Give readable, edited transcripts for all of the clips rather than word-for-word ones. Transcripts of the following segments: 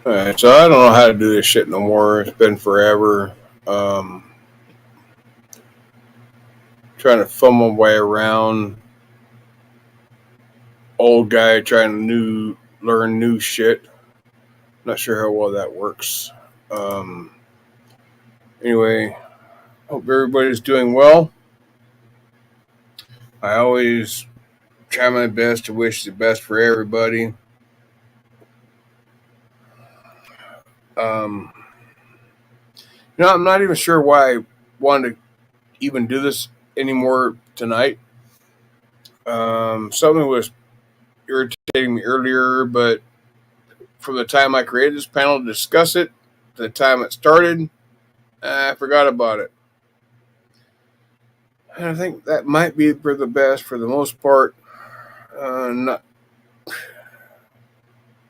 Alright, so I don't know how to do this shit no more. It's been forever. Um, Trying to fumble my way around. Old guy trying to learn new shit. Not sure how well that works. Um, anyway, hope everybody's doing well. I always try my best to wish the best for everybody. Um, I'm not even sure why I wanted to even do this anymore tonight. Something was irritating me earlier, but from the time I created this panel to discuss it to the time it started, I forgot about it. And I think that might be for the best for the most part. Not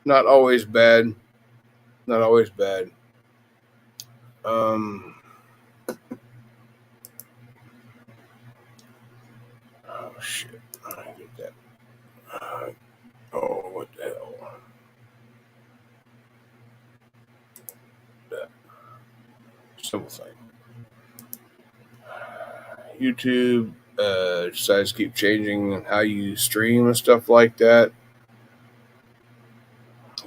always bad. Not always bad. Um, oh shit! I get that. Oh, what the hell? That simple thing. YouTube decides to keep changing how you stream and stuff like that.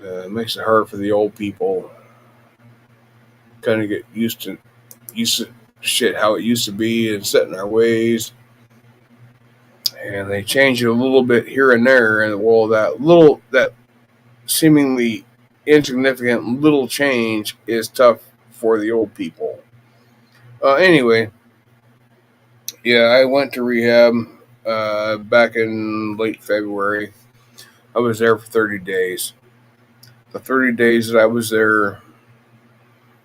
It makes it hard for the old people. Kind of get used to shit how it used to be and set in our ways. And they change it a little bit here and there, and well, that seemingly insignificant little change is tough for the old people. Anyway, yeah, I went to rehab back in late February. I was there for 30 days. The 30 days that I was there,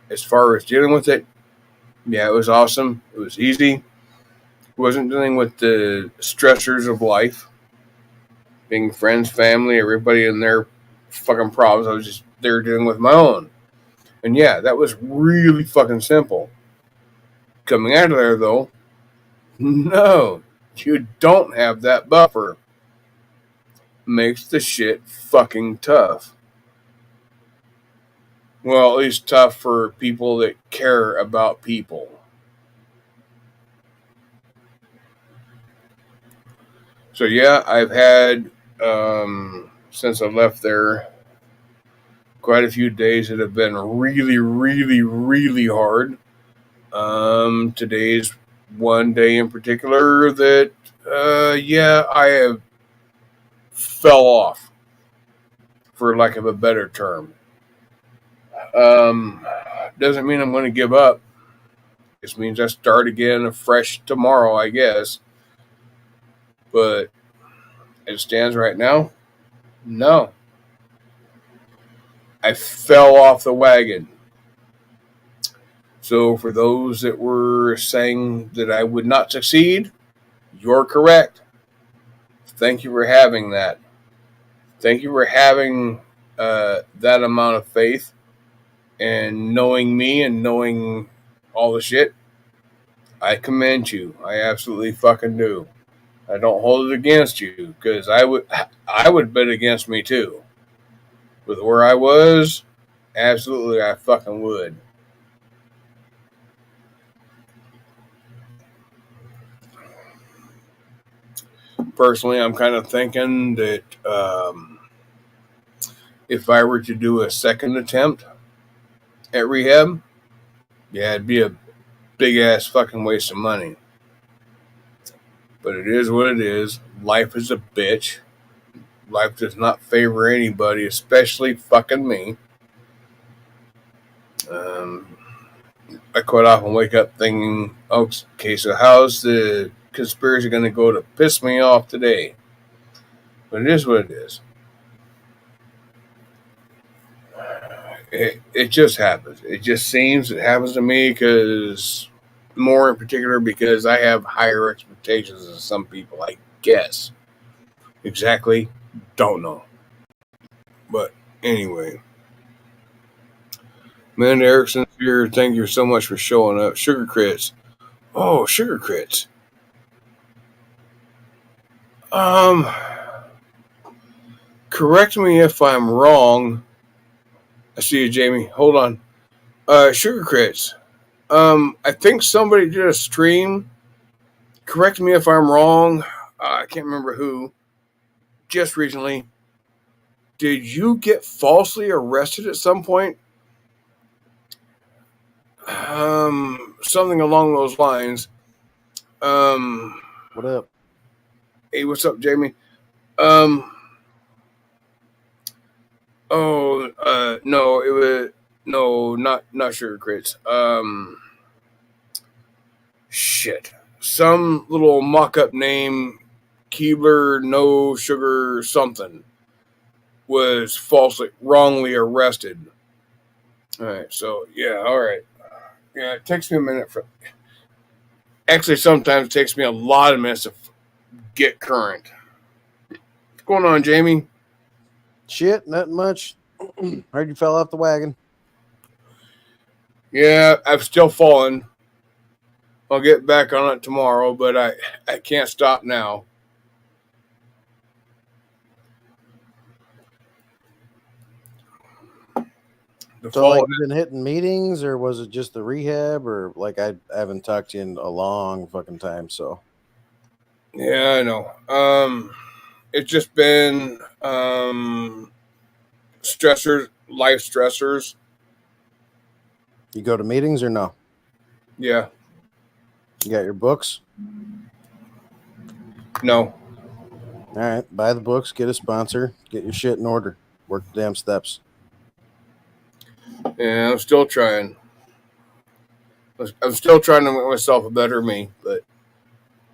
as far as dealing with it, yeah, it was awesome. It was easy. Wasn't dealing with the stressors of life, being friends, family, everybody in their fucking problems. I was just there dealing with my own. And yeah, that was really fucking simple. Coming out of there, though, no, you don't have that buffer. Makes the shit fucking tough. Well, at least tough for people that care about people. So yeah, I've had since I left there quite a few days that have been really, really, really hard. Today's one day in particular that yeah, I have fell off, for lack of a better term. Um, doesn't mean I'm going to give up. Just means I start again afresh tomorrow, I guess. But as it stands right now, no. I fell off the wagon. So for those that were saying that I would not succeed, you're correct. Thank you for having that. Thank you for having that amount of faith and knowing me and knowing all the shit. I commend you. I absolutely fucking do. I don't hold it against you because I would bet against me too. With where I was, absolutely I fucking would. Personally, I'm kind of thinking that if I were to do a second attempt at rehab, yeah, it'd be a big ass fucking waste of money. But it is what it is. Life is a bitch. Life does not favor anybody, especially fucking me. Um, I quite often wake up thinking, okay, so how's the conspiracy going to go to piss me off today? But it is what it is. It just happens. It just seems it happens to me because, more in particular, because I have higher expectations than some people, I guess. Exactly, don't know. But anyway, man, Erickson's here. Thank you so much for showing up. Sugar Crits. Oh, Sugar Crits. Um, Correct me if I'm wrong. I see you, Jamie. Hold on. Sugar Crits. I think somebody did a stream. Correct me if I'm wrong. I can't remember who. Just recently. Did you get falsely arrested at some point? Something along those lines. What up? Hey, what's up, Jamie? Um, no, it was no, not Sugar Crits. Shit, some little mock-up name, Keebler, no sugar, something, was wrongly arrested. All right, so yeah, all right, yeah, it takes me a minute for. Actually, sometimes it takes me a lot of minutes to get current. What's going on, Jamie? Shit, not much. Heard you fell off the wagon. Yeah, I've still fallen. I'll get back on it tomorrow, but I can't stop now. The So, like, fall. you've been hitting meetings, or was it just the rehab, or like I haven't talked to you in a long fucking time? So, Yeah, I know. It's just been stressors, life stressors. you go to meetings or no? Yeah, You got your books? no. All right, buy the books, get a sponsor, get your shit in order, work the damn steps. Yeah, I'm still trying. I'm still trying to make myself a better me, but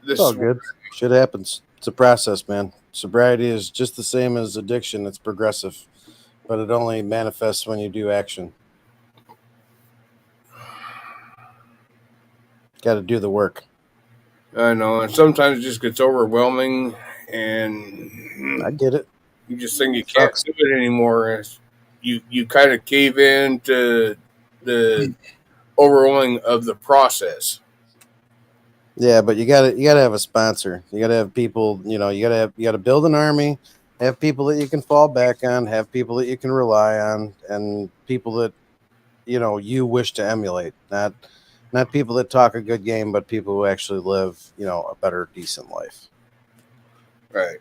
It's this all is good. Shit happens. It's a process, man. Sobriety is just the same as addiction. It's progressive, but it only manifests when you do action. Got to do the work. I know, and sometimes it just gets overwhelming, and I get it. you just think you It can't sucks. do it anymore. You kind of cave in to the overwhelming of the process. Yeah, but you gotta have a sponsor. You gotta have people. You gotta build an army. Have people that you can fall back on. Have people that you can rely on, and people that you wish to emulate. Not people that talk a good game, but people who actually live a better, decent life. Right.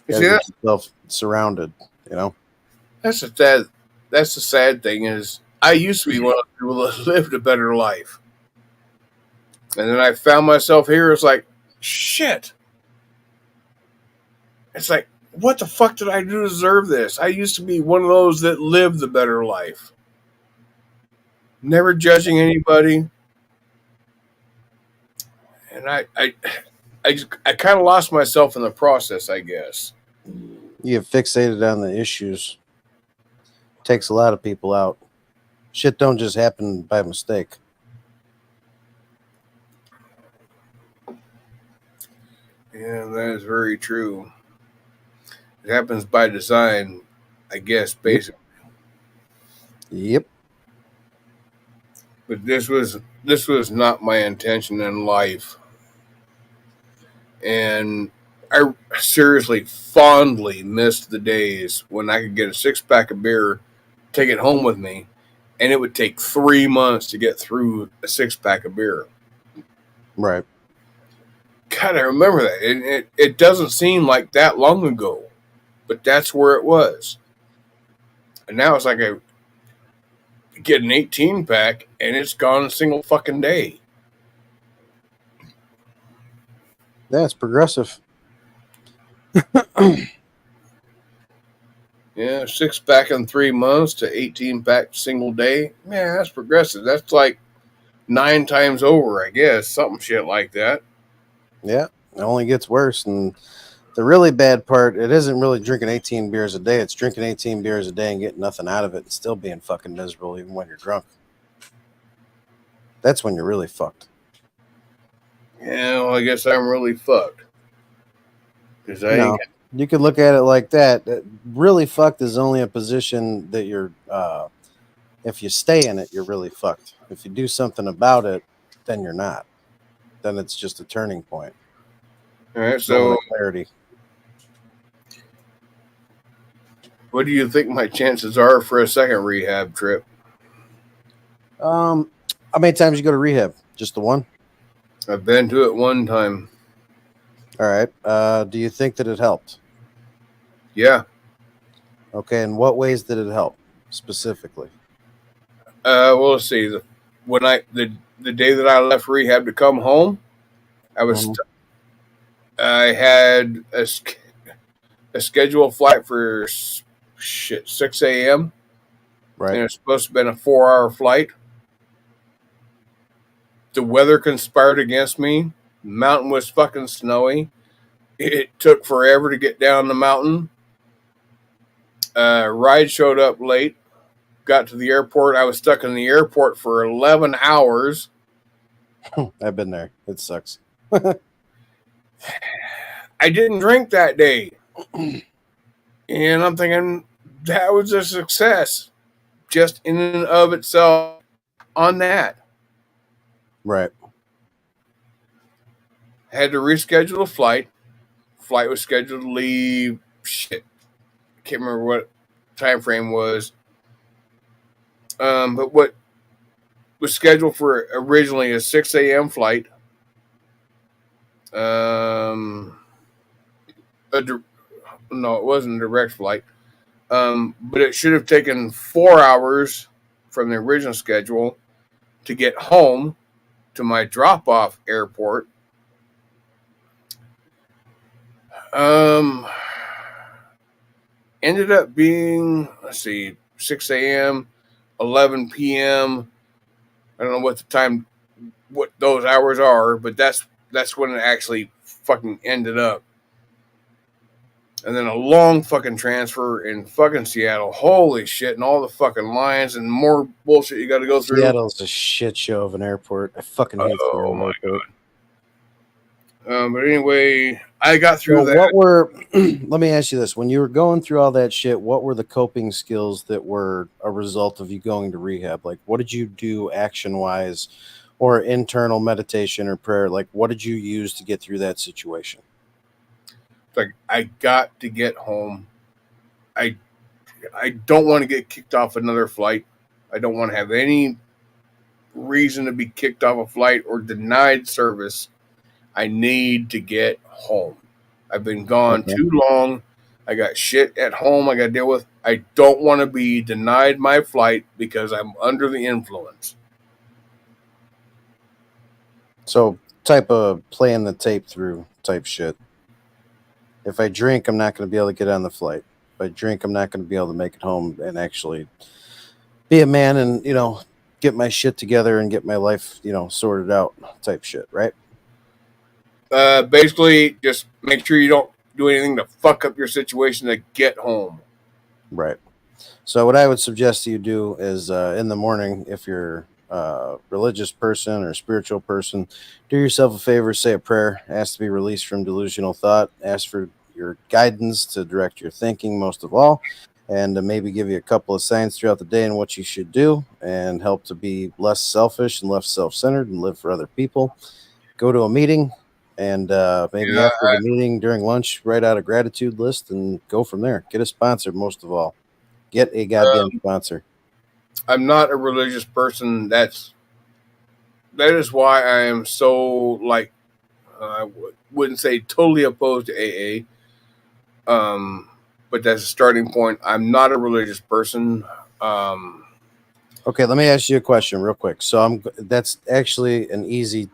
You Got to see get that? yourself surrounded. That's the sad. That's the sad thing is I used to be one of the people that lived a better life, and then I found myself here. It's like shit. It's like what the fuck did I do to deserve this? I used to be one of those that lived the better life, never judging anybody, and I kind of lost myself in the process, I guess. You get fixated on the issues. Takes a lot of people out. Shit don't just happen by mistake. Yeah, that is very true. It happens by design, I guess, Yep. basically. Yep. But this was not my intention in life, and I seriously fondly missed the days when I could get a 6 pack of beer, take it home with me, and it would take 3 months to get through a 6 pack of beer. Right. God, I remember that. It doesn't seem like that long ago, but that's where it was. And now it's like I get an 18 pack and it's gone a single fucking day. Yeah, it's progressive. Yeah, 6 pack in 3 months to 18 pack single day. Man, that's progressive. That's like 9 times over, I guess. Something shit like that. Yeah, it only gets worse. And the really bad part, it isn't really drinking 18 beers a day. It's drinking 18 beers a day and getting nothing out of it and still being fucking miserable even when you're drunk. That's when you're really fucked. Yeah, well, I guess I'm really fucked. Because I ain't. No, you could look at it like that. Really fucked is only a position that you're, if you stay in it, you're really fucked. If you do something about it, then you're not. Then it's just a turning point. All right, Moment so of clarity. What do you think my chances are for a second rehab trip? How many times you go to rehab? Just the one? I've been to it one time. All right. Do you think that it helped? Yeah. Okay. In what ways did it help specifically? Well, let's see. The day that I left rehab to come home, I was Mhm. I had a scheduled flight for 6 a.m. Right. and it's supposed to have been a 4-hour flight. The weather conspired against me. The mountain was fucking snowy. It took forever to get down the mountain. Ride showed up late. Got to the airport. I was stuck in the airport for 11 hours. I've been there. It sucks. I didn't drink that day. And I'm thinking that was a success just in and of itself on that. Right. Had to reschedule the flight. Flight was scheduled to leave. Shit. Can't remember what time frame was. But what was scheduled for originally a 6 a.m. flight. No, it wasn't a direct flight. But it should have taken 4 hours from the original schedule to get home to my drop-off airport. Ended up being, 6 a.m., 11 p.m. I don't know what those hours are, but that's when it actually fucking ended up. And then a long fucking transfer in fucking Seattle. Holy shit, and all the fucking lines and more bullshit you got to go through. Seattle's a shit show of an airport. I fucking hate Seattle my airport. But anyway, I got through that. What were? Let me ask you this: when you were going through all that shit, what were the coping skills that were a result of you going to rehab? Like, what did you do action-wise, or internal meditation or prayer? Like, what did you use to get through that situation? Like, I got to get home. I don't want to get kicked off another flight. I don't want to have any reason to be kicked off a flight or denied service. I need to get home. I've been gone too long. I got shit at home I got to deal with. I don't want to be denied my flight because I'm under the influence. So, type of playing the tape through type shit. If I drink, I'm not going to be able to get on the flight. If I drink, I'm not going to be able to make it home and actually be a man and, get my shit together and get my life, sorted out type shit, right? Basically, just make sure you don't do anything to fuck up your situation to get home. Right. So what I would suggest you do is in the morning, if you're a religious person or a spiritual person, do yourself a favor, say a prayer, ask to be released from delusional thought, ask for your guidance to direct your thinking most of all, and to maybe give you a couple of signs throughout the day on what you should do and help to be less selfish and less self-centered and live for other people. Go to a meeting and maybe after the meeting during lunch, write out a gratitude list and go from there. Get a sponsor most of all. Get a goddamn sponsor. I'm not a religious person. That is why I am so I wouldn't say totally opposed to AA. But that's a starting point. I'm not a religious person. Okay, let me ask you a question real quick. So that's actually an easy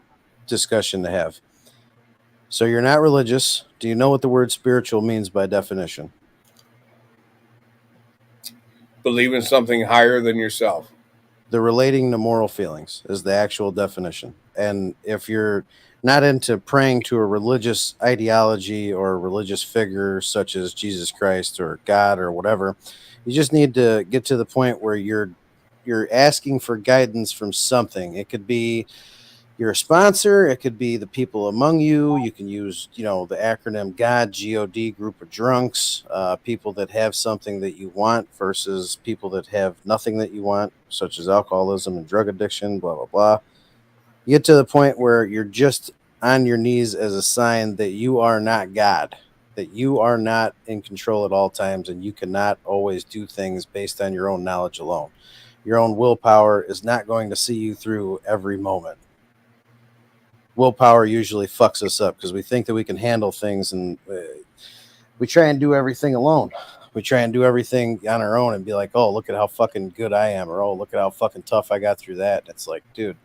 discussion to have. So you're not religious. Do you know what the word spiritual means by definition? Believe in something higher than yourself. The relating to moral feelings is the actual definition. And if you're not into praying to a religious ideology or a religious figure such as Jesus Christ or God or whatever, you just need to get to the point where you're asking for guidance from something. It could be your sponsor, it could be the people among you. You can use, the acronym God, G-O-D, group of drunks, people that have something that you want versus people that have nothing that you want, such as alcoholism and drug addiction, blah, blah, blah. You get to the point where you're just on your knees as a sign that you are not God. that you are not in control at all times, and you cannot always do things based on your own knowledge alone. Your own willpower is not going to see you through every moment. Willpower usually fucks us up because we think that we can handle things, and we try and do everything alone. We try and do everything on our own and be like, oh, look at how fucking good I am, or oh, look at how fucking tough I got through that. And it's like, dude,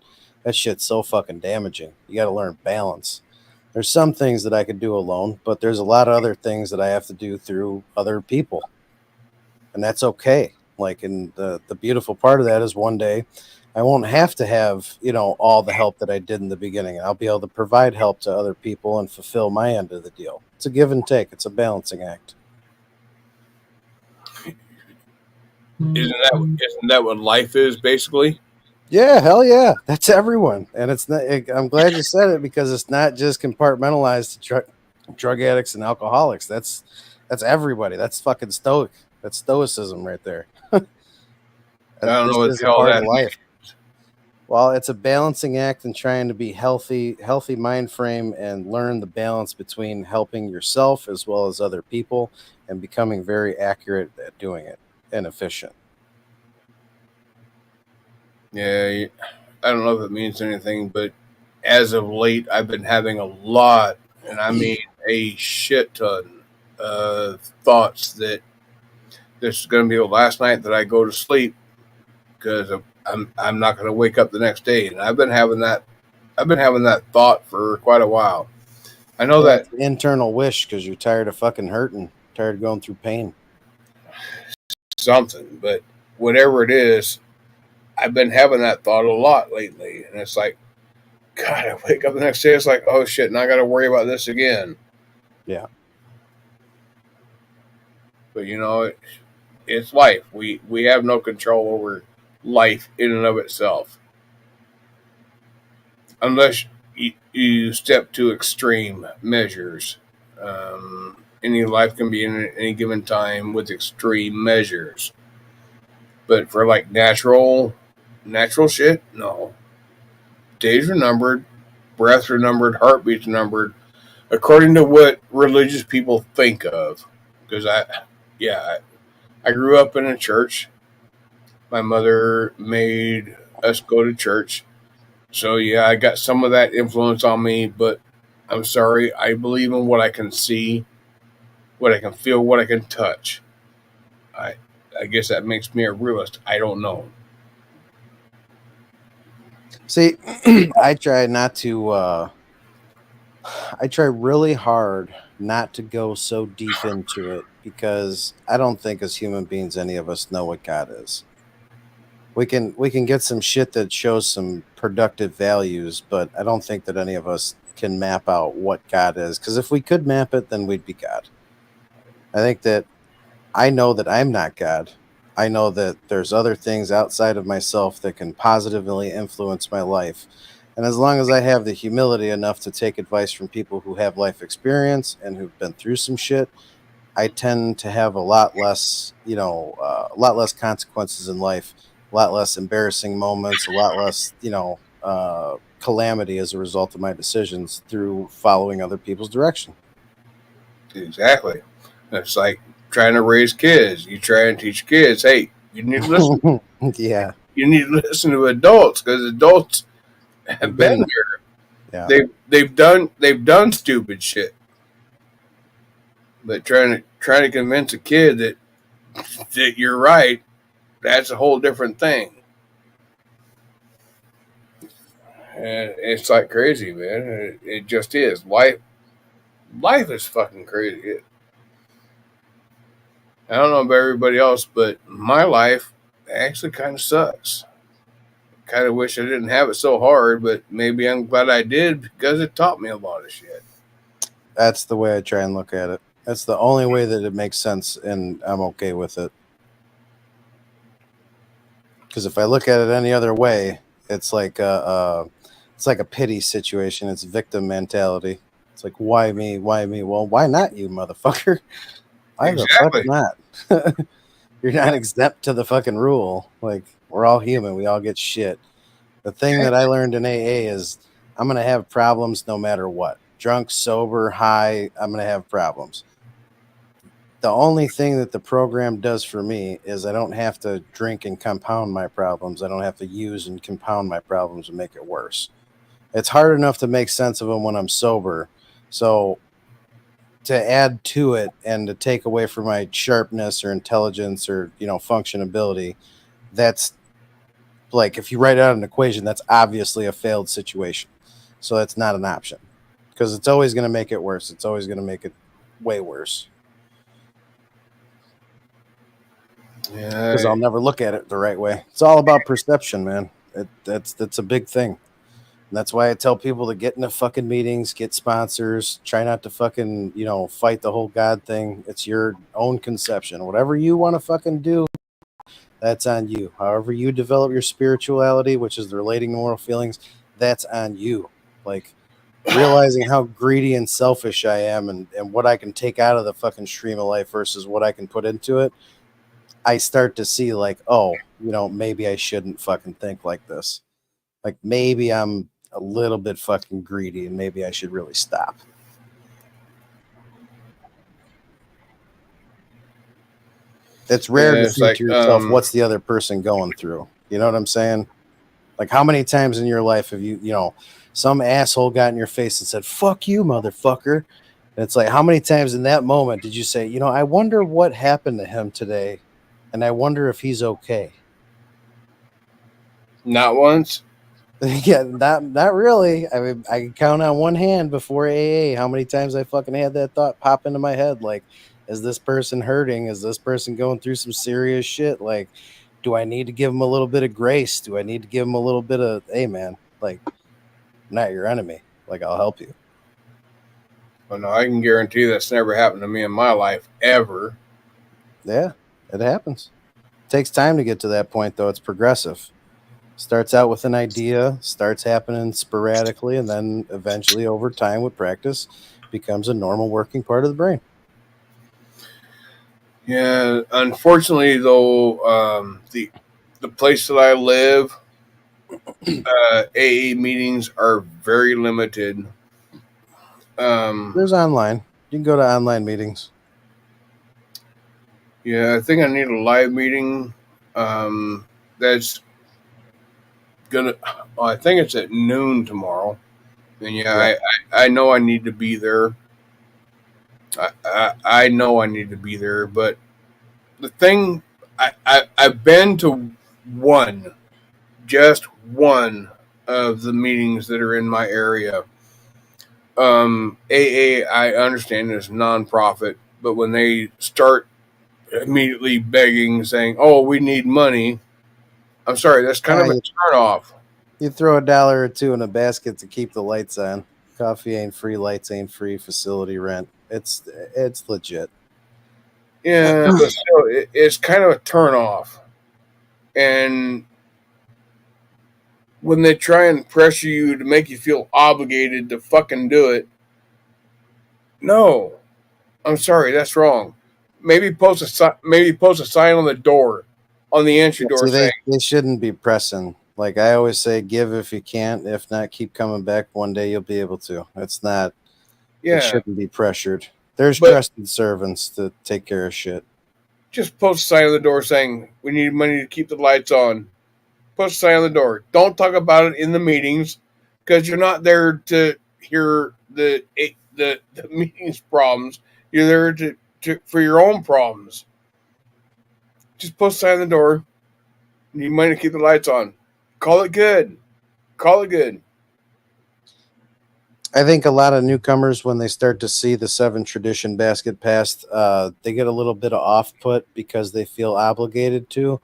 that shit's so fucking damaging. You got to learn balance. There's some things that I could do alone, but there's a lot of other things that I have to do through other people. And that's okay. Like, and the beautiful part of that is one day I won't have to have, all the help that I did in the beginning. I'll be able to provide help to other people and fulfill my end of the deal. It's a give and take. It's a balancing act. Isn't that what life is, basically? Yeah, hell yeah. That's everyone. And it's not, I'm glad you said it, because it's not just compartmentalized to drug addicts and alcoholics. That's everybody. That's fucking stoic. That's stoicism right there. I don't know what the hell that means. Well, it's a balancing act and trying to be healthy mind frame, and learn the balance between helping yourself as well as other people, and becoming very accurate at doing it and efficient. Yeah, I don't know if it means anything, but as of late, I've been having a lot, and I mean a shit ton of thoughts that this is going to be the last night that I go to sleep, because I'm not going to wake up the next day, and I've been having that thought for quite a while. I know that internal wish, because you're tired of fucking hurting, tired of going through pain. Something, but whatever it is, I've been having that thought a lot lately, and it's like, God, I wake up the next day, it's like, oh shit, now I got to worry about this again. Yeah. But it's life. We have no control over life in and of itself, unless you step to extreme measures. Any life can be in any given time with extreme measures, but for like natural shit, no. Days are numbered, breaths are numbered, heartbeats are numbered, according to what religious people think of. Because I grew up in a church. My mother made us go to church. So yeah, I got some of that influence on me, but I'm sorry, I believe in what I can see, what I can feel, what I can touch. I guess that makes me a realist. I don't know. See, I try not to. I try really hard not to go so deep into it, because I don't think as human beings any of us know what God is. We can get some shit that shows some productive values, but I don't think that any of us can map out what God is, because if we could map it, then we'd be God. I think that I know that I'm not God. I know that there's other things outside of myself that can positively influence my life. And as long as I have the humility enough to take advice from people who have life experience and who've been through some shit, I tend to have a lot less, a lot less consequences in life, a lot less embarrassing moments, a lot less, calamity as a result of my decisions through following other people's direction. Exactly. It's like trying to raise kids. You try and teach kids, hey, you need to listen. Yeah. You need to listen to adults, because adults have been there. Yeah. They've done stupid shit. But trying to convince a kid that you're right, that's a whole different thing. And it's like crazy, man. It just is. Life is fucking crazy. I don't know about everybody else, but my life actually kind of sucks. Kind of wish I didn't have it so hard, but maybe I'm glad I did, because it taught me a lot of shit. That's the way I try and look at it. That's the only way that it makes sense, and I'm okay with it. Because if I look at it any other way, it's like a pity situation. It's victim mentality. It's like, why me? Why me? Well, why not you, motherfucker? Why Exactly. the fuck not? You're not exempt to the fucking rule. Like, we're all human. We all get shit. The thing that I learned in AA is I'm going to have problems no matter what. Drunk, sober, high, I'm going to have problems. the only thing that the program does for me is I don't have to drink and compound my problems. I don't have to use and compound my problems and make it worse. It's hard enough to make sense of them when I'm sober. So to add to it and to take away from my sharpness or intelligence or, functionability, that's like, if you write out an equation, that's obviously a failed situation. So that's not an option because it's always going to make it worse. It's always going to make it way worse. Yeah, Because I'll never look at it the right way. It's all about perception, man. That's a big thing. And that's why I tell people to get into fucking meetings, get sponsors, try not to fucking, fight the whole God thing. It's your own conception. Whatever you want to fucking do, that's on you. However you develop your spirituality, which is the relating to moral feelings, that's on you. Like, realizing how greedy and selfish I am and what I can take out of the fucking stream of life versus what I can put into it, I start to see like, oh, maybe I shouldn't fucking think like this. Like, maybe I'm a little bit fucking greedy and maybe I should really stop. It's rare to think to yourself, what's the other person going through? You know what I'm saying? Like, how many times in your life have you, some asshole got in your face and said, fuck you, motherfucker? And it's like, how many times in that moment did you say, I wonder what happened to him today? And I wonder if he's okay. Not once. Yeah, not really. I mean, I can count on one hand before AA how many times I fucking had that thought pop into my head. Like, is this person hurting? Is this person going through some serious shit? Like, do I need to give them a little bit of grace? Do I need to give them a little bit of, hey, man, like, I'm not your enemy. Like, I'll help you. Well, no, I can guarantee that's never happened to me in my life, ever. Yeah, it happens. It takes time to get to that point, though. It's progressive. Starts out with an idea, starts happening sporadically, and then eventually over time with practice becomes a normal working part of the brain. Yeah, unfortunately, though, the place that I live, AA meetings are very limited. There's online. You can go to online meetings. Yeah, I think I need a live meeting. That's gonna. Well, I think it's at noon tomorrow, and yeah, I know I need to be there. I know I need to be there, but the thing I've been to one, just one of the meetings that are in my area. AA, I understand is nonprofit, but when they start immediately begging, saying, "Oh, we need money," I'm sorry, that's kind of a turn off. You throw $1 or $2 in a basket to keep the lights on. Coffee ain't free, lights ain't free, facility rent. It's legit. Yeah, but still, it's kind of a turn off. And when they try and pressure you to make you feel obligated to fucking do it, no, I'm sorry, that's wrong. Maybe post a sign on the door, on the entry door, See, saying they shouldn't be pressing. Like I always say, give if you can't. If not, keep coming back. One day you'll be able to. It's not. Yeah. It shouldn't be pressured. There's trusted servants to take care of shit. Just post a sign on the door saying, we need money to keep the lights on. Post a sign on the door. Don't talk about it in the meetings because you're not there to hear the meetings problems. You're there for your own problems. Just post a sign on the door. Need money to keep the lights on. Call it good. Call it good. I think a lot of newcomers, when they start to see the 7 tradition basket passed, they get a little bit of off put because they feel obligated to.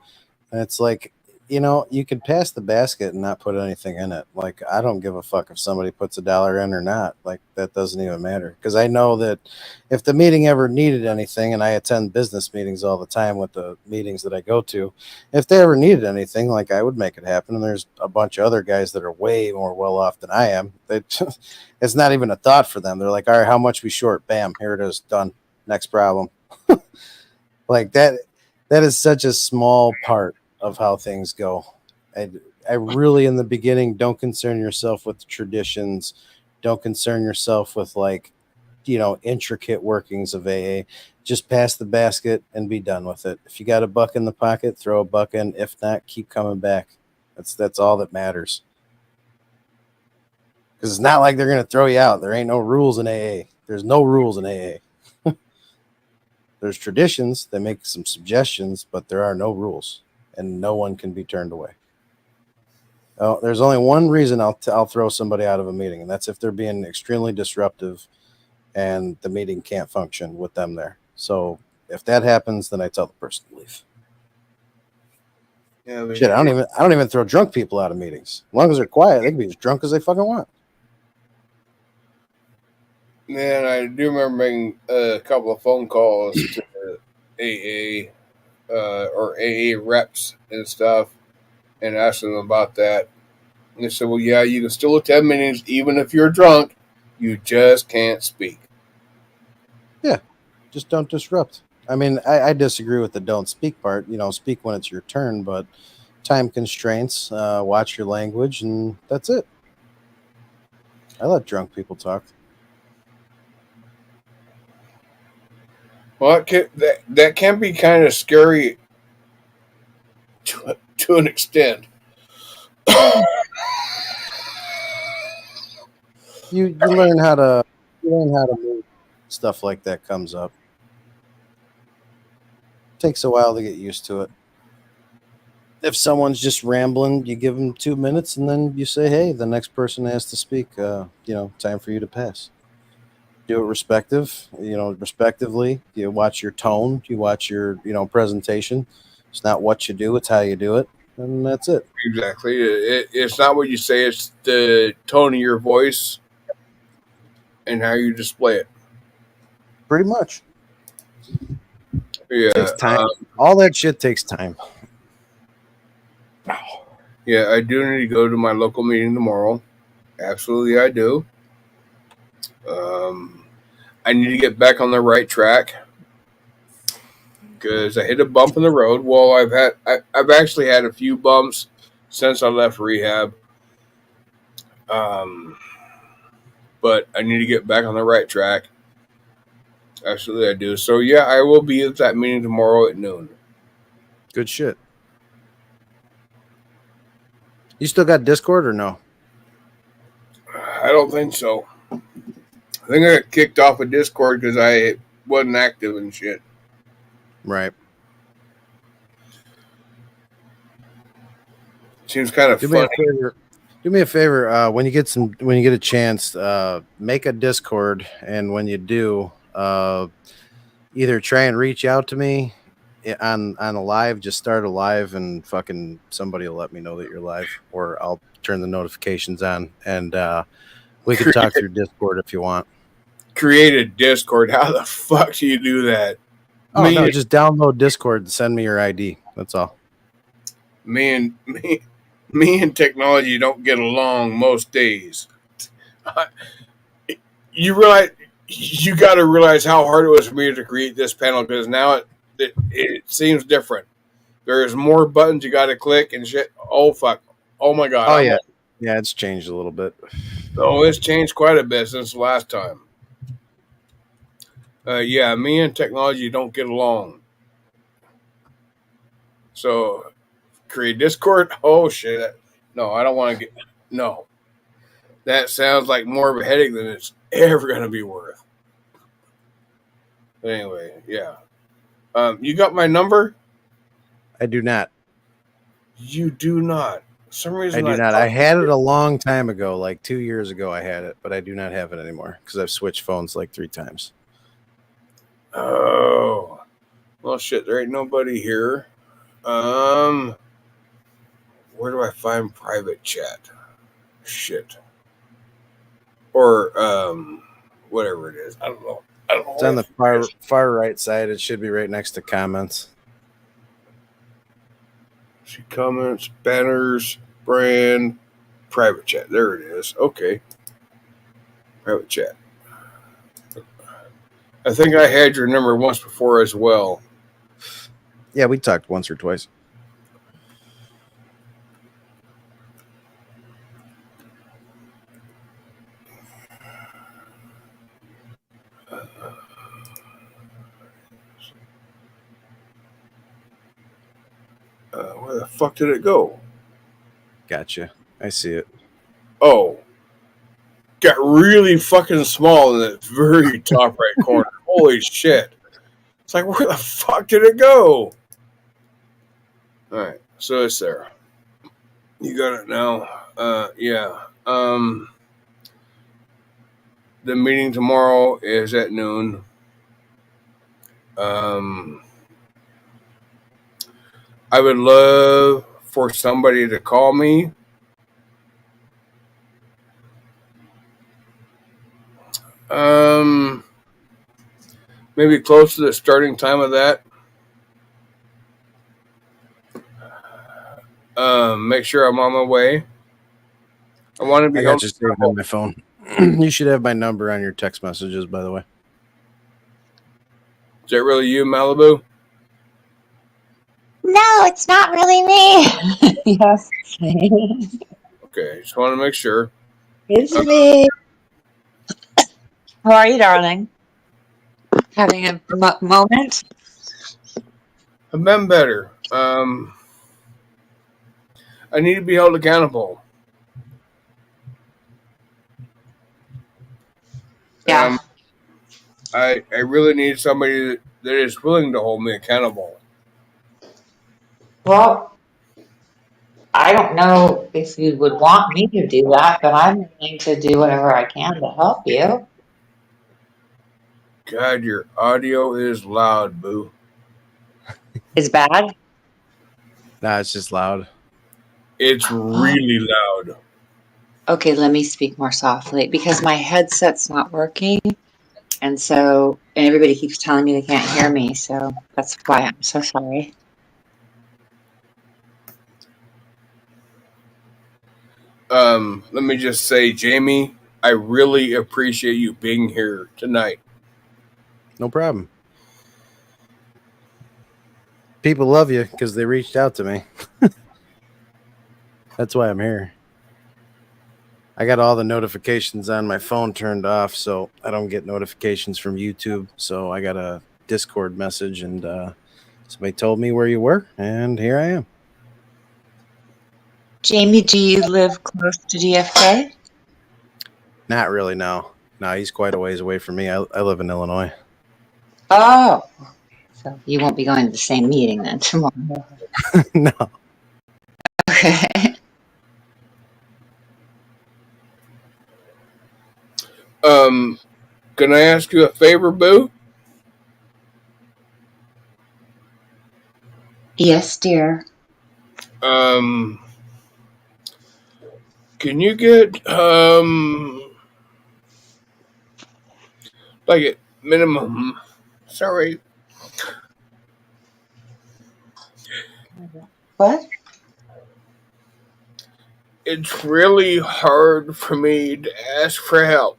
And it's like, you can pass the basket and not put anything in it. Like, I don't give a fuck if somebody puts $1 in or not. Like, that doesn't even matter. Because I know that if the meeting ever needed anything, and I attend business meetings all the time with the meetings that I go to, if they ever needed anything, like, I would make it happen. And there's a bunch of other guys that are way more well off than I am. It's not even a thought for them. They're like, all right, how much we short? Bam, here it is. Done. Next problem. Like, that is such a small part of how things go. I really, in the beginning, don't concern yourself with the traditions. Don't concern yourself with, like, intricate workings of AA. Just pass the basket and be done with it. If you got a buck in the pocket, throw a buck in. If not, keep coming back. That's all that matters. Because it's not like they're going to throw you out. There ain't no rules in AA. There's no rules in AA. There's traditions. They make some suggestions, but there are no rules, and no one can be turned away. Oh, there's only one reason I'll throw somebody out of a meeting, and that's if they're being extremely disruptive and the meeting can't function with them there. So if that happens, then I tell the person to leave. Yeah, Shit, I don't even throw drunk people out of meetings. As long as they're quiet, they can be as drunk as they fucking want. Man, I do remember making a couple of phone calls to AA or AA reps and stuff and asking them about that. And they said, well, yeah, you can still attend meetings even if you're drunk. You just can't speak. Yeah, just don't disrupt. I mean, I disagree with the don't speak part. Speak when it's your turn, but time constraints, watch your language, and that's it. I let drunk people talk. Well, that can be kind of scary to an extent. You learn how to move. Stuff like that comes up. Takes a while to get used to it. If someone's just rambling, you give them 2 minutes, and then you say, "Hey, the next person has to speak. Time for you to pass." Do it respectively. You watch your tone. You watch your presentation. It's not what you do; it's how you do it, and that's it. Exactly. It's not what you say; it's the tone of your voice and how you display it. Pretty much. Yeah. It takes time. All that shit takes time. Yeah, I do need to go to my local meeting tomorrow. Absolutely, I do. I need to get back on the right track because I hit a bump in the road. Well, I've actually had a few bumps since I left rehab. But I need to get back on the right track. Absolutely, I do. So yeah, I will be at that meeting tomorrow at noon. Good shit. You still got Discord or no? I don't think so. I think I got kicked off of Discord because I wasn't active and shit. Right. Seems kind of funny. Do me a favor. When you get a chance, make a Discord, and when you do, either try and reach out to me on a live. Just start a live, and fucking somebody will let me know that you're live, or I'll turn the notifications on, and we can talk through Discord if you want. Create a Discord. How the fuck do you do that? Oh, no, just download Discord and send me your ID. That's all. Me and technology don't get along most days. You got to realize how hard it was for me to create this panel because now it seems different. There's more buttons you got to click and shit. Oh fuck! Oh my god! Oh yeah, it's changed a little bit. Oh, it's changed quite a bit since the last time. Yeah, me and technology don't get along. So, create Discord. Oh shit! No, I don't want to get. No, that sounds like more of a headache than it's ever going to be worth. But anyway, yeah. You got my number? I do not. You do not. For some reason I do not. I had it a long time ago, like 2 years ago. I had it, but I do not have it anymore because I've switched phones like 3 times. Oh, well, shit. There ain't nobody here. Where do I find private chat? Shit. Or whatever it is. I don't know. It's on the far right side. It should be right next to comments. See comments, banners, brand, private chat. There it is. Okay. Private chat. I think I had your number once before as well. Yeah, we talked once or twice. Where the fuck did it go? Gotcha. I see it. Oh, got really fucking small in the very top right corner. Holy shit. It's like, where the fuck did it go? Alright, so it's there. You got it now. Yeah. The meeting tomorrow is at noon. I would love for somebody to call me. Maybe close to the starting time of that. Make sure I'm on my way. I want to be I held got you saved on my phone. You should have my number on your text messages, by the way. Is that really you, Malibu? No, it's not really me. Yes, it's me. Okay, just want to make sure. It's me. How are you, darling? Having a moment? I've been better. I need to be held accountable. Yeah. I really need somebody that is willing to hold me accountable. Well, I don't know if you would want me to do that, but I'm willing to do whatever I can to help you. God, your audio is loud, boo. Is bad? Nah, it's just loud. It's really loud. Okay, let me speak more softly because my headset's not working. And everybody keeps telling me they can't hear me. So that's why I'm so sorry. Let me just say, Jamie, I really appreciate you being here tonight. No problem. People love you because they reached out to me. That's why I'm here. I got all the notifications on my phone turned off, so I don't get notifications from YouTube. So I got a Discord message, and somebody told me where you were, and here I am. Jamie, do you live close to DFK? Not really, no. No, he's quite a ways away from me. I live in Illinois. Oh, so you won't be going to the same meeting then tomorrow. No. Okay. Can I ask you a favor, boo? Yes, dear. Can you get like a minimum? Sorry. What? It's really hard for me to ask for help.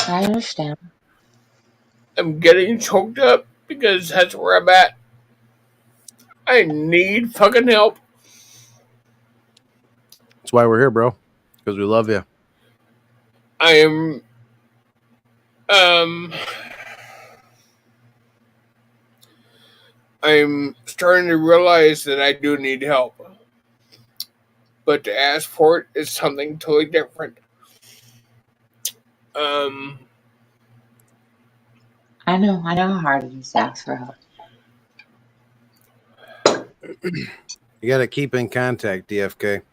I understand. I'm getting choked up because that's where I'm at. I need fucking help. That's why we're here, bro. Because we love you. I am I'm starting to realize that I do need help. But to ask for it is something totally different. I know how hard it is to ask for help. You got to keep in contact, DFK.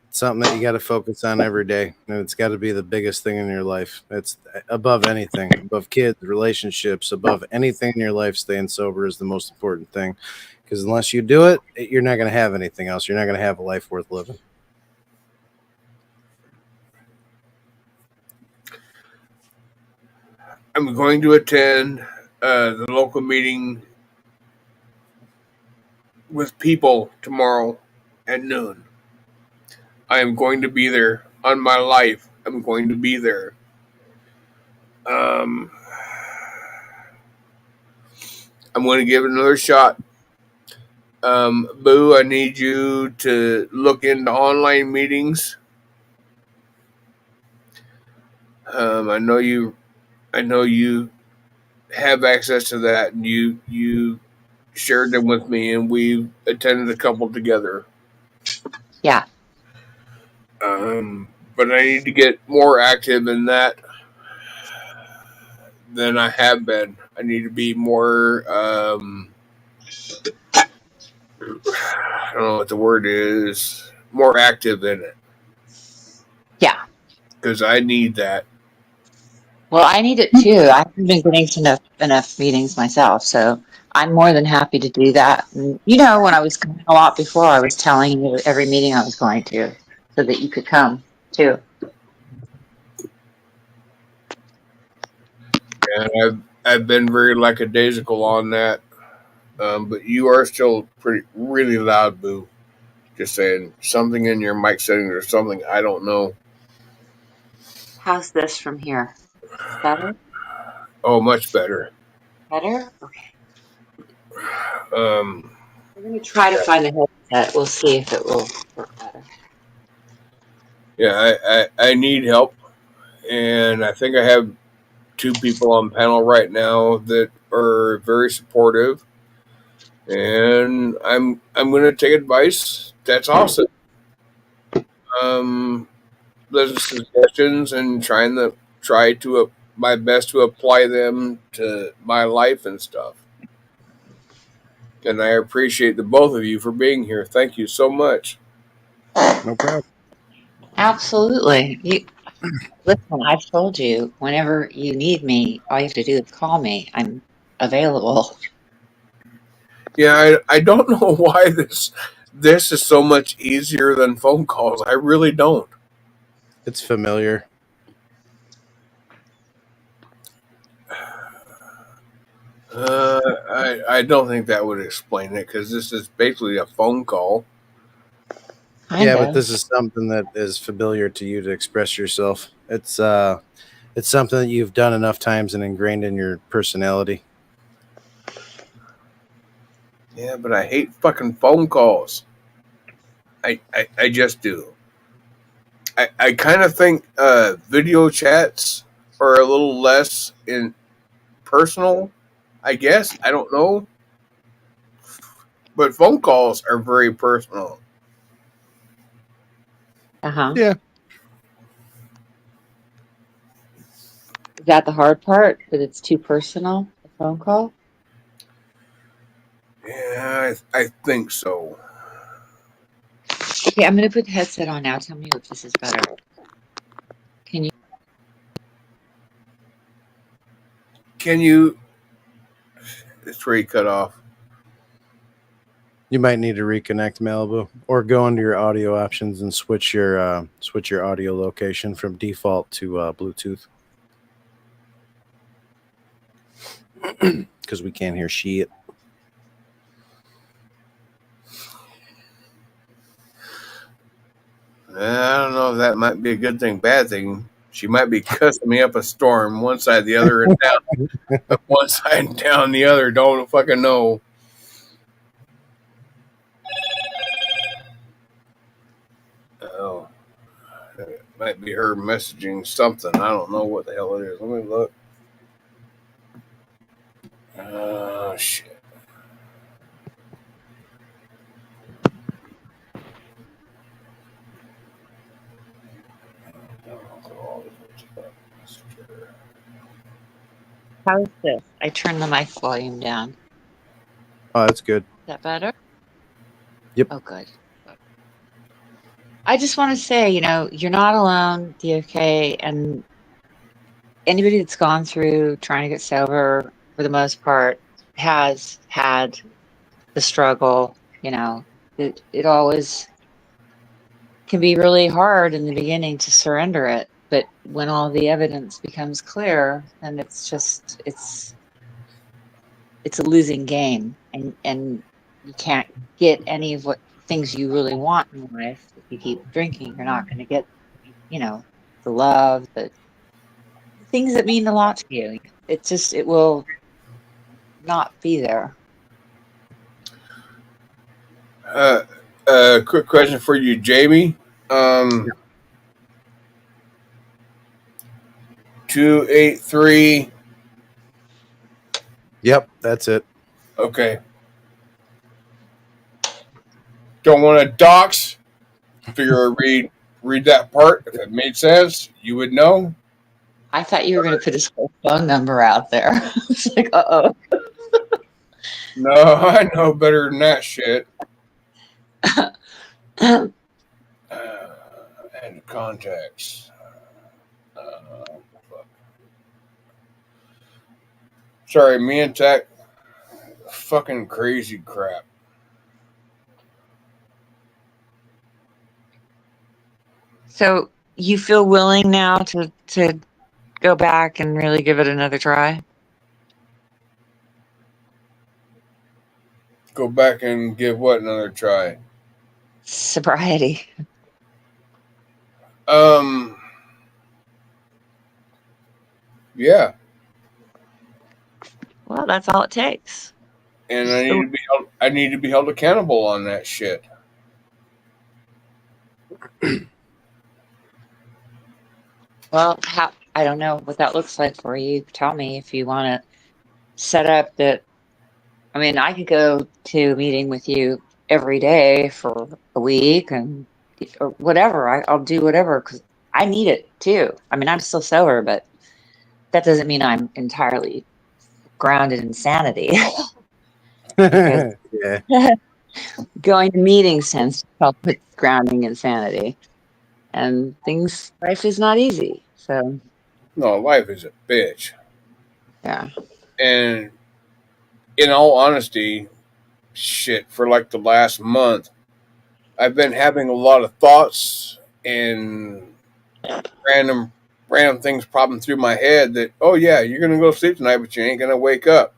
It's something that you got to focus on every day, and it's got to be the biggest thing in your life. It's above anything, above kids, relationships, above anything in your life. Staying sober is the most important thing, because unless you do it, you're not going to have anything else. You're not going to have a life worth living. I'm going to attend the local meeting with people tomorrow at noon. I am going to be there on my life. I'm going to be there. I'm going to give it another shot. Boo, I need you to look into online meetings. I know you I know you have access to that, and you shared them with me, and we attended a couple together. Yeah. But I need to get more active in that than I have been. I need to be more. I don't know what the word is. More active in it Yeah. because I need that. Well, I need it too. I haven't been getting to enough meetings myself, so I'm more than happy to do that. And, when I was coming a lot before, I was telling you every meeting I was going to, so that you could come too. And I've been very lackadaisical on that. But you are still really loud, Boo. Just saying, something in your mic settings or something. I don't know. How's this from here? Better? Oh, much better. Better? Okay. Um, We're going to try to find the headset. We'll see if it will work better. yeah, I need help, and I think I have two people on panel right now that are very supportive, and I'm going to take advice. That's awesome. Um, those suggestions and try to my best to apply them to my life and stuff. And I appreciate the both of you for being here. Thank you so much. No problem. Absolutely. Listen, I've told you, whenever you need me, all you have to do is call me. I'm available. Yeah, I don't know why this is so much easier than phone calls. I really don't. It's familiar. I don't think that would explain it because this is basically a phone call. Kind Yeah, but of. this is something that is familiar to you to express yourself. It's something that you've done enough times and ingrained in your personality. Yeah, but I hate fucking phone calls. I just do. I kind of think video chats are a little less in personal. I guess I don't know, but phone calls are very personal. Uh-huh. Yeah. Is that the hard part? That it's too personal, the phone call? Yeah, I think so. Okay, I'm going to put the headset on now. Tell me if this is better. Can you? Can you? It's where you cut off. You might need to reconnect Malibu or go into your audio options and switch your audio location from default to Bluetooth because we can't hear shit. I don't know if that might be a good thing, bad thing. She might be cussing me up a storm, one side, the other, and down. One side and down the other. Don't fucking know. Oh, it might be her messaging something. I don't know what the hell it is. Let me look. Oh shit. How's this? I turned the mic volume down. Is Oh, that's good. that better? Yep. Oh, good. I just want to say, you're not alone, DFK, and anybody that's gone through trying to get sober, for the most part, has had the struggle. It always can be really hard in the beginning to surrender it, but when all the evidence becomes clear, then it's a losing game, and you can't get any of what things you really want in life. If you keep drinking, you're not going to get, the love, the things that mean a lot to you. It will not be there. Uh, quick question for you, Jamie. Um, 283. Yep, that's it. Okay. Don't want to dox. Figure I read that part. If it made sense, you would know. I thought you were going to put his whole phone number out there. I was like, uh-oh. No, I know better than that shit. And contacts. Fuck. Sorry, me and Tech. Fucking crazy crap. So you feel willing now to go back and really give it another try? Go back and give what another try? Sobriety. Yeah. Well, that's all it takes. And I need to be held accountable on that shit. Well, I don't know what that looks like for you. Tell me if you want to set up that. I mean, I could go to a meeting with you every day for a week or whatever. I'll do whatever because I need it too. I mean, I'm still sober, but that doesn't mean I'm entirely grounded in sanity. Yeah. Going to meetings tends to help with grounding in sanity. And life is not easy. So, No, life is a bitch. yeah. And in all honesty, shit, for like the last month, I've been having a lot of thoughts and random things popping through my head that, oh yeah, you're gonna go to sleep tonight, but you ain't gonna wake up.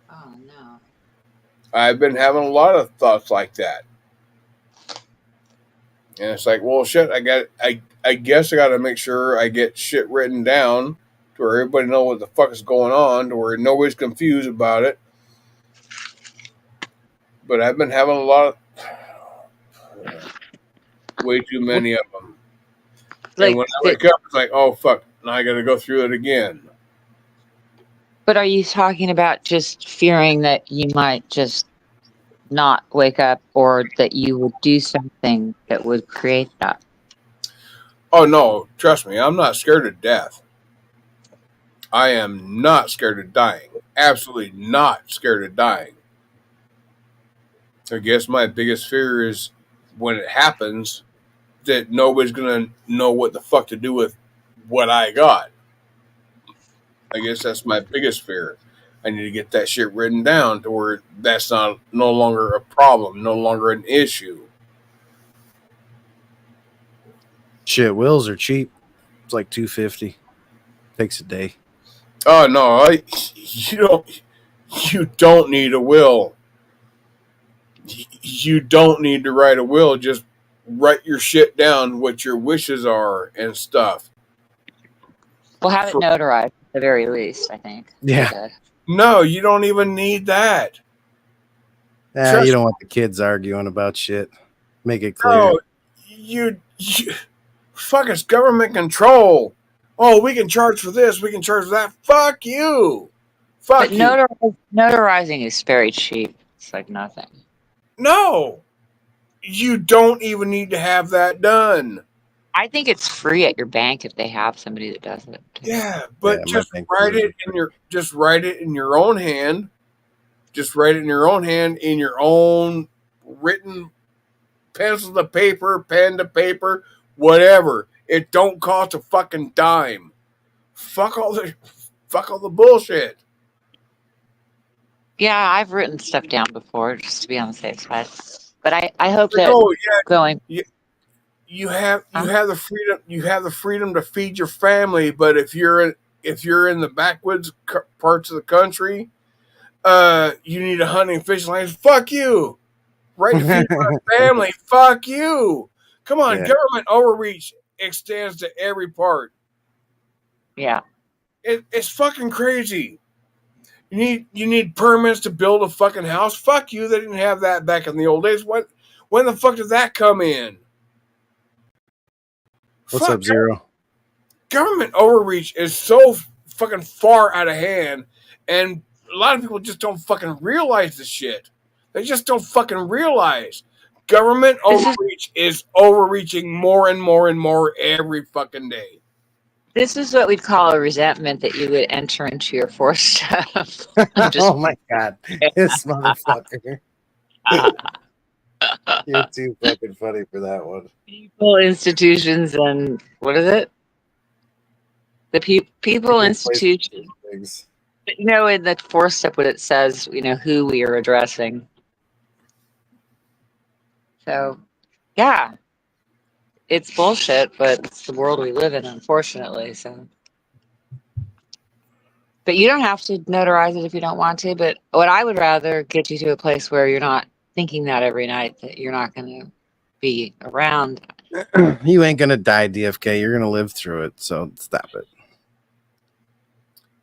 Oh, no. I've been having a lot of thoughts like that. And it's like, well, shit, I guess I got to make sure I get shit written down to where everybody know what the fuck is going on, to where nobody's confused about it. But I've been having a lot of, way too many of them. Like, and when I wake up, it's like, oh fuck, now I got to go through it again. but are you talking about just fearing that you might just not wake up or that you would do something that would create that? Oh no, trust me, I'm not scared of death. I am not scared of dying. Absolutely not scared of dying. I guess my biggest fear is when it happens that nobody's gonna know what the fuck to do with what I got. I guess that's my biggest fear. I need to get that shit written down to where that's no longer a problem, no longer an issue. Shit, wills are cheap. It's like $250. Takes a day. Oh no, you don't need a will. You don't need to write a will. Just write your shit down, what your wishes are and stuff. We'll have it notarized at the very least, I think. Yeah. No, you don't even need that. You don't want the kids arguing about shit. Make it clear. No, you fuck, it's government control. Oh, we can charge for this, we can charge for that. Fuck you. Fuck But you. notarizing is very cheap. It's like nothing. No. You don't even need to have that done. I think it's free at your bank if they have somebody that does it. Yeah, but Yeah, just write it in your own hand. Just write it in your own hand, in your own written pencil to paper, pen to paper, whatever. It don't cost a fucking dime. Fuck all the bullshit. Yeah, I've written stuff down before just to be on the safe side. But I hope that going. You have the freedom to feed your family, but if you're in the backwoods parts of the country, you need a hunting and fishing license. Fuck you. Right to feed my family. Fuck you. Come on, government overreach extends to every part. Yeah. It's fucking crazy. You need permits to build a fucking house. Fuck you. They didn't have that back in the old days. When the fuck did that come in? What's up, Zero? government overreach is so fucking far out of hand, and a lot of people just don't fucking realize the shit. They just don't fucking realize government overreach is overreaching more and more and more every fucking day. This is what we'd call a resentment that you would enter into your force stuff. Oh my god, this motherfucker! You're too fucking funny for that one. People, institutions, and what is it? The people, institutions. Things. You know, in the fourth step, what it says, you know, who we are addressing. So, yeah, it's bullshit, but it's the world we live in, unfortunately. So, but you don't have to notarize it if you don't want to. But what I would rather get you to a place where you're not thinking that every night that you're not going to be around. You ain't gonna die, DFK. You're gonna live through it. So stop it.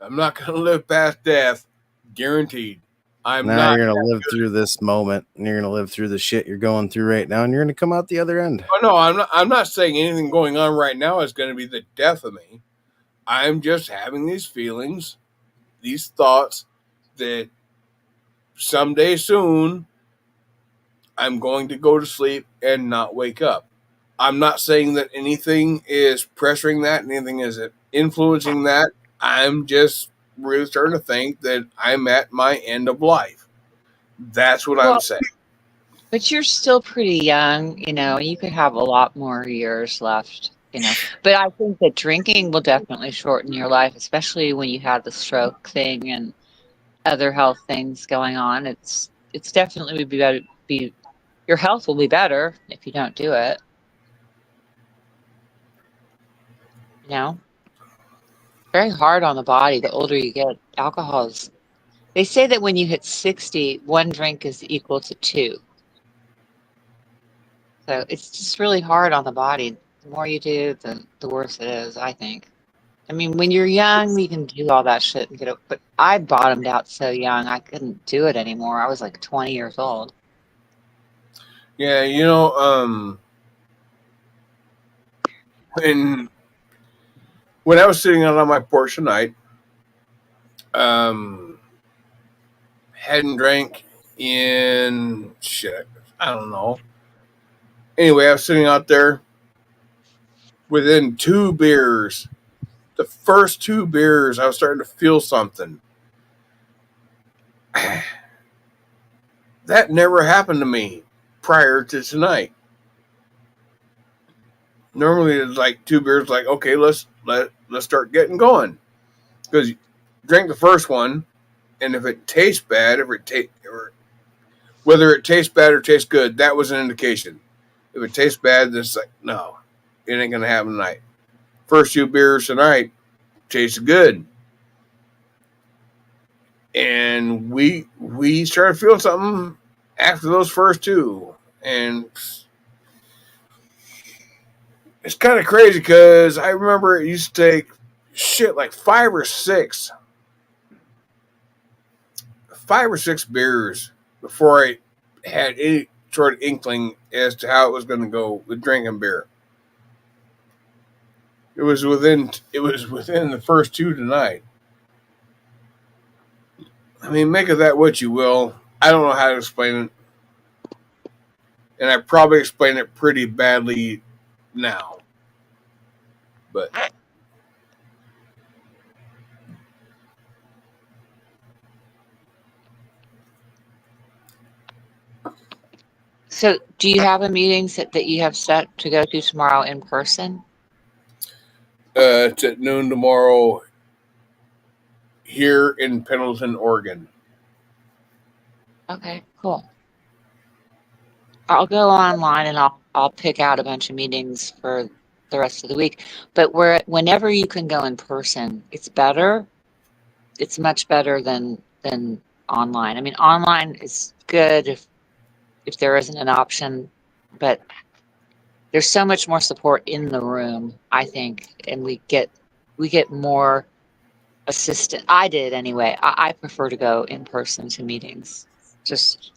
I'm not gonna live past death, guaranteed. I'm now not. You're gonna live through this moment, and you're gonna live through the shit you're going through right now, and you're gonna come out the other end. Oh no, I'm not. I'm not saying anything going on right now is going to be the death of me. I'm just having these feelings, these thoughts that someday soon I'm going to go to sleep and not wake up. I'm not saying that anything is pressuring that, anything is influencing that. I'm just really starting to think that I'm at my end of life. That's what I'm saying. But you're still pretty young, you know, you could have a lot more years left, you know. But I think that drinking will definitely shorten your life, especially when you have the stroke thing and other health things going on. It's definitely would be better. Your health will be better if you don't do it. You know, very hard on the body. The older you get, alcohol's. They say that when you hit 60, one drink is equal to two. So it's just really hard on the body. The more you do, the worse it is, I think. I mean, when you're young, you can do all that shit and get it. But I bottomed out so young, I couldn't do it anymore. I was like 20 years old. Yeah, you know, when I was sitting out on my porch tonight, hadn't drank in shit, I don't know. Anyway, I was sitting out there within two beers. The first two beers, I was starting to feel something. That never happened to me prior to tonight. Normally, it's like two beers, like okay, let's start getting going. Because you drink the first one, and if it tastes bad, or whether it tastes bad or tastes good, that was an indication. If it tastes bad, then it's like no, it ain't gonna happen tonight. First two beers tonight tasted good. And we started feeling something after those first two, and it's kind of crazy because I remember it used to take shit like five or six beers before I had any sort of inkling as to how it was going to go with drinking beer. It was within the first two tonight. I mean, make of that what you will. I don't know how to explain it. And I probably explain it pretty badly now. But So, do you have a meeting that you have set to go to tomorrow in person? it's at noon tomorrow here in Pendleton, Oregon. Okay, cool. I'll go online and I'll pick out a bunch of meetings for the rest of the week. But whenever you can go in person, it's better. It's much better than online. I mean, online is good if there isn't an option, but there's so much more support in the room, I think, and we get more assistance. I did anyway. I prefer to go in person to meetings. Just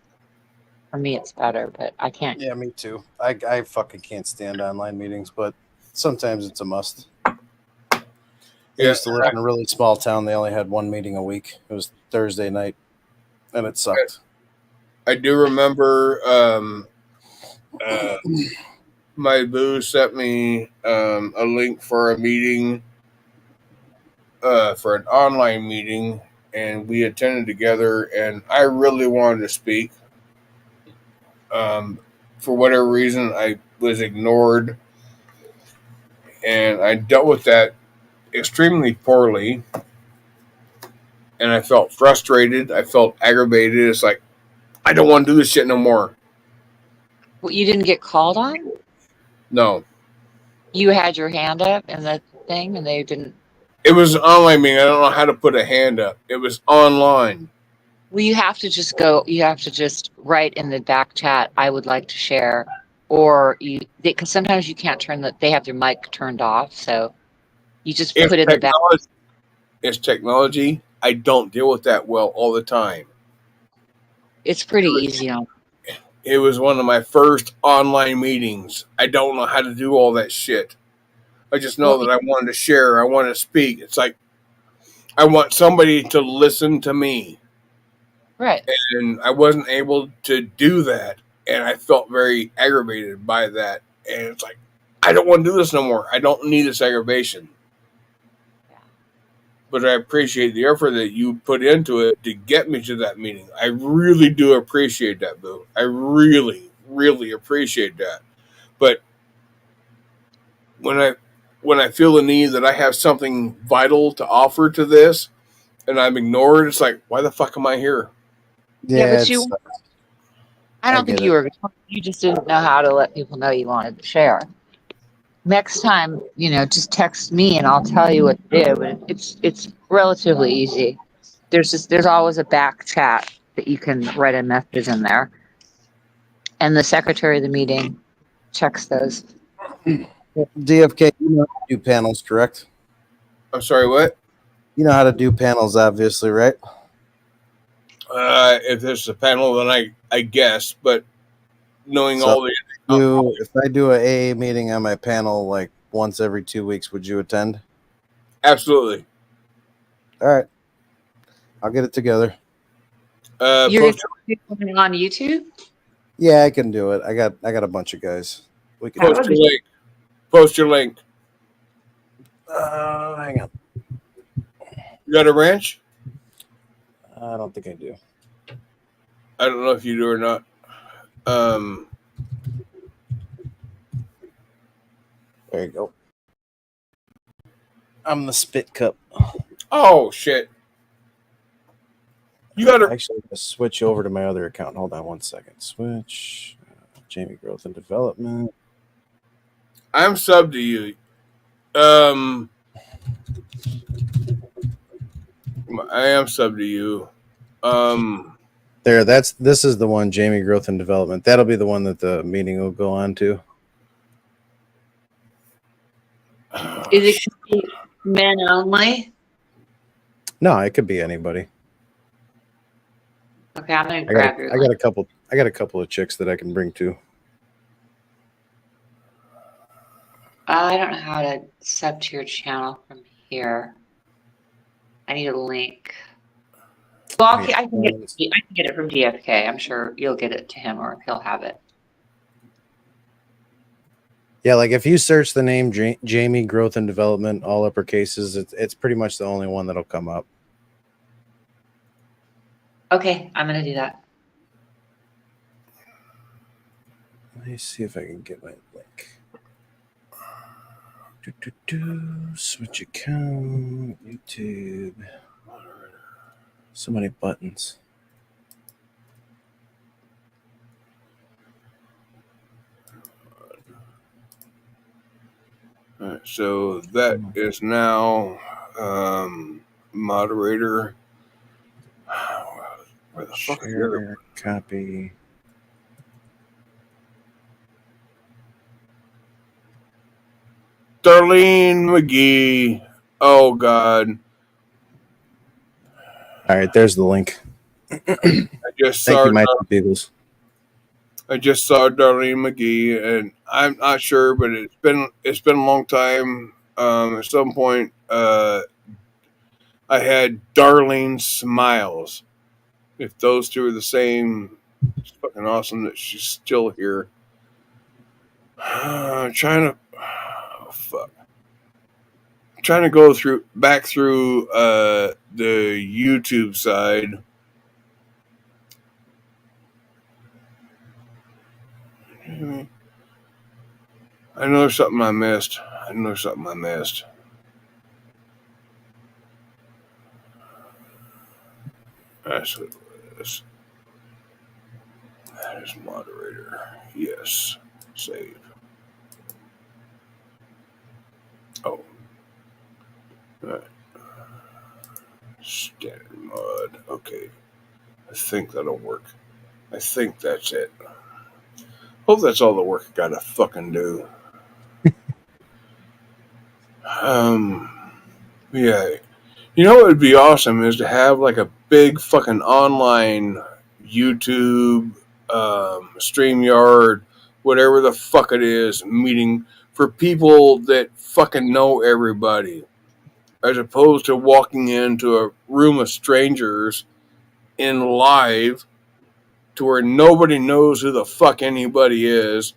for me, it's better, but I can't. Yeah, me too. I fucking can't stand online meetings, but sometimes it's a must. I used to live in a really small town. They only had one meeting a week. It was Thursday night, and it sucked. I do remember my boo sent me a link for a meeting, for an online meeting, and we attended together, and I really wanted to speak. For whatever reason, I was ignored, and I dealt with that extremely poorly, and I felt frustrated. I felt aggravated. It's like, I don't want to do this shit no more. Well, you didn't get called on? No. You had your hand up in the thing and they didn't? It was an online meeting. I don't know how to put a hand up. It was online. Well, you have to just write in the back chat, I would like to share. Or because sometimes you can't they have their mic turned off. So you just put in the back. It's technology. I don't deal with that well all the time. It's pretty easy on. It was one of my first online meetings. I don't know how to do all that shit. I just know that I wanted to share. I want to speak. It's like, I want somebody to listen to me. Right. And I wasn't able to do that. And I felt very aggravated by that. And it's like, I don't want to do this no more. I don't need this aggravation. Yeah. But I appreciate the effort that you put into it to get me to that meeting. I really do appreciate that, Boo. I really, really appreciate that. But when I feel the need that I have something vital to offer to this, and I'm ignored, it's like, why the fuck am I here? Yeah, but I don't think you were. You just didn't know how to let people know you wanted to share. Next time, just text me and I'll tell you what to do. But it's relatively easy. There's always a back chat that you can write a message in there, and the secretary of the meeting checks those. DFK, you know how to do panels, correct? I'm sorry, what? You know how to do panels, obviously, right? If there's a panel, then I guess, but knowing all the... If I do an AA meeting on my panel like once every 2 weeks, would you attend? Absolutely. All right. I'll get it together. You're going on YouTube? Yeah, I can do it. I got a bunch of guys. We can post your link. Post your link. Hang on. You got a ranch? I don't think I do. I don't know if you do or not. There you go. I'm the spit cup. Oh shit! You got to actually switch over to my other account. Hold on 1 second. Switch. Jamie Growth and Development. I'm sub to you. I am sub to you. This is the one, Jamie Growth and Development. That'll be the one that the meeting will go on to. Is it men only? No, it could be anybody. Okay, I'm gonna grab your. I got a couple of chicks that I can bring to. I don't know how to sub to your channel from here. I need a link. Well, I can get it from DFK. I'm sure you'll get it to him, or he'll have it. Yeah, like if you search the name Jamie Growth and Development, all upper cases, it's pretty much the only one that'll come up. Okay, I'm gonna do that. Let me see if I can get my link. Switch account, YouTube. So many buttons. All right, so that is now moderator. Where the fuck is the other copy? Darlene McGee. Oh God. All right, there's the link. I just saw. I just saw Darlene McGee, and I'm not sure, but it's been a long time. At some point, I had Darlene Smiles. If those two are the same, it's fucking awesome that she's still here. Trying to, oh, fuck. Trying to go back through the YouTube side. I know there's something I missed. That's what it was. That is moderator. Yes. Save. Oh. Alright. Standard mod. Okay. I think that'll work. I think that's it. Hope that's all the work I gotta fucking do. Yeah. You know what would be awesome is to have like a big fucking online YouTube, StreamYard, whatever the fuck it is, meeting for people that fucking know everybody. As opposed to walking into a room of strangers in live to where nobody knows who the fuck anybody is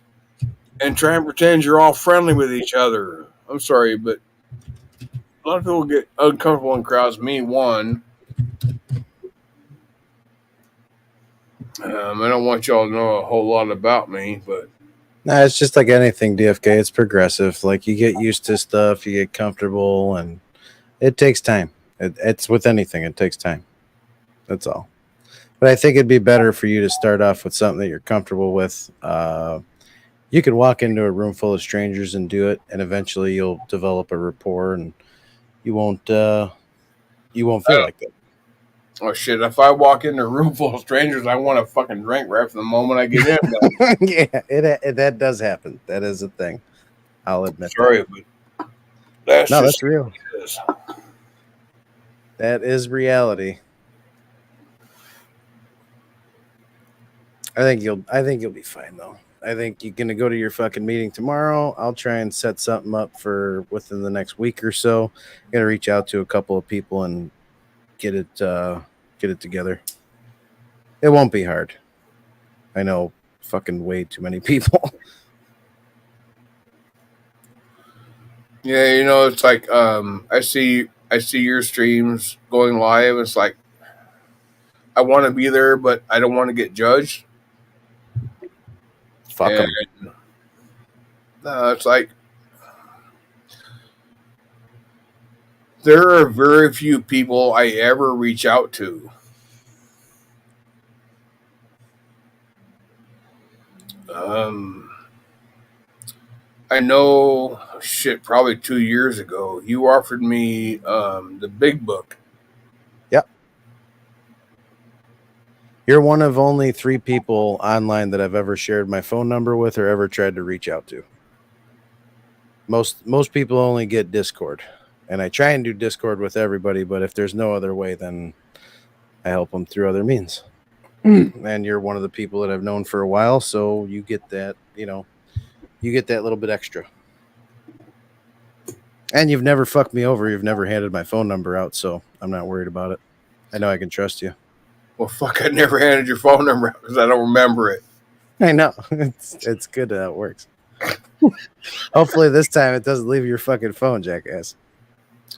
and try and pretend you're all friendly with each other. I'm sorry, but a lot of people get uncomfortable in crowds. Me, one. I don't want y'all to know a whole lot about me, but No, it's just like anything, DFK. It's progressive. Like you get used to stuff, you get comfortable, and it takes time. It's with anything, it takes time. That's all. But I think it'd be better for you to start off with something that you're comfortable with. You could walk into a room full of strangers and do it, and eventually you'll develop a rapport, and you won't feel like that. oh shit! If I walk into a room full of strangers, I want to fucking drink right from the moment I get in. Yeah, that does happen. That is a thing. I'll admit. Sorry, but that's real. That is reality. I think you'll be fine though. I think you're gonna go to your fucking meeting tomorrow. I'll try and set something up for within the next week or so. I'm gonna reach out to a couple of people and get it together. It won't be hard. I know fucking way too many people. Yeah, you know, it's like I see your streams going live. It's like I want to be there, but I don't want to get judged. Fuck them. It's like there are very few people I ever reach out to. I know, shit, probably 2 years ago, you offered me the big book. Yep. You're one of only 3 people online that I've ever shared my phone number with or ever tried to reach out to. Most people only get Discord. And I try and do Discord with everybody, but if there's no other way, then I help them through other means. And you're one of the people that I've known for a while, so you get that, you get that little bit extra. And you've never fucked me over. You've never handed my phone number out, so I'm not worried about it. I know I can trust you. Well, fuck, I never handed your phone number out because I don't remember it. I know. It's good that it works. Hopefully this time it doesn't leave your fucking phone, jackass.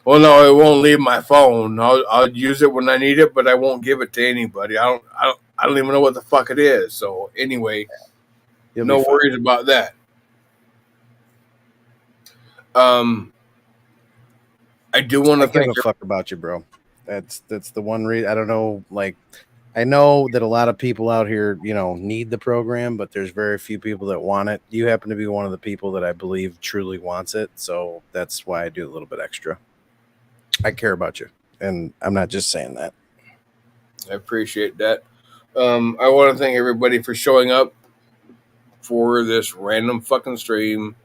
Well, no, it won't leave my phone. I'll use it when I need it, but I won't give it to anybody. I don't even know what the fuck it is. So anyway, no worries about that. I do want to give a fuck about you, bro. That's the one reason. I don't know. Like, I know that a lot of people out here, need the program, but there's very few people that want it. You happen to be one of the people that I believe truly wants it, so that's why I do a little bit extra. I care about you, and I'm not just saying that. I appreciate that. I want to thank everybody for showing up for this random fucking stream.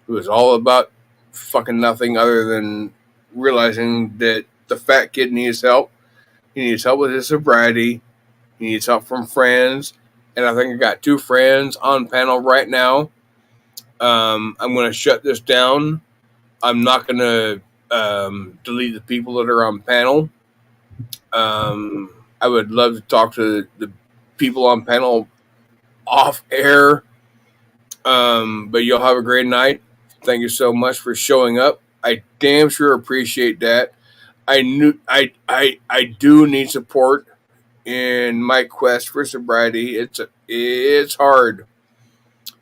It was all about fucking nothing other than realizing that the fat kid needs help. He needs help with his sobriety. He needs help from friends. And I think I got 2 friends on panel right now. I'm going to shut this down. I'm not going to delete the people that are on panel. I would love to talk to the people on panel off air. But you'll have a great night. Thank you so much for showing up. I damn sure appreciate that. I do need support in my quest for sobriety. It's hard.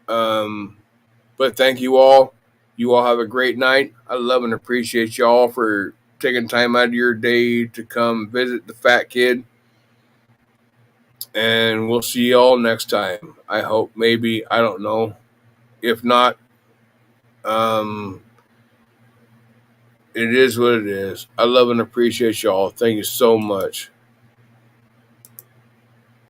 But thank you all. You all have a great night. I love and appreciate y'all for taking time out of your day to come visit the Fat Kid. And we'll see y'all next time. I hope, maybe, I don't know. If not, it is what it is. I love and appreciate y'all. Thank you so much.